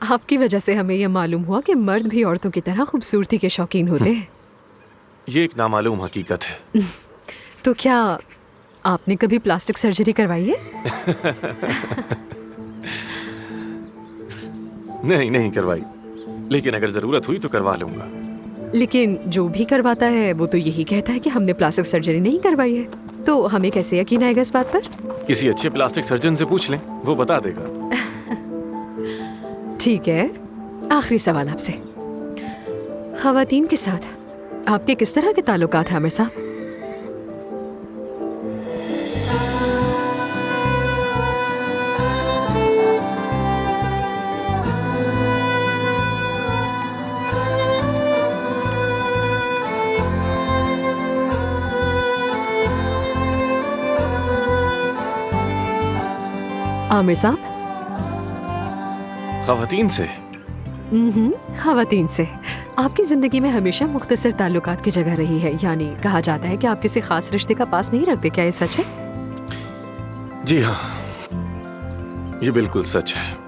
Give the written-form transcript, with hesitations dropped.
आपकी वजह से हमें यह मालूम हुआ कि मर्द भी औरतों की तरह खूबसूरती के शौकीन होते हैं। ये एक नामालूम हकीकत है। तो क्या आपने कभी प्लास्टिक सर्जरी करवाई है? नहीं करवाई, लेकिन अगर जरूरत हुई तो करवा लूंगा। लेकिन जो भी करवाता है वो तो यही कहता है कि हमने प्लास्टिक सर्जरी नहीं करवाई है। तो हमें कैसे यकीन आएगा इस बात पर? किसी अच्छे प्लास्टिक सर्जन से पूछ लें, वो बता देगा। ठीक है, आखिरी सवाल आपसे। खवातीन के साथ आपके किस तरह के ताल्लुकात हैं आमिर साहब? आमिर साहब? खवातीन से? खवातीन से। आपकी जिंदगी में हमेशा मुख्तसर ताल्लुकात की जगह रही है, यानी कहा जाता है कि आप किसी खास रिश्ते का पास नहीं रखते, क्या ये सच है? जी हाँ, ये बिल्कुल सच है।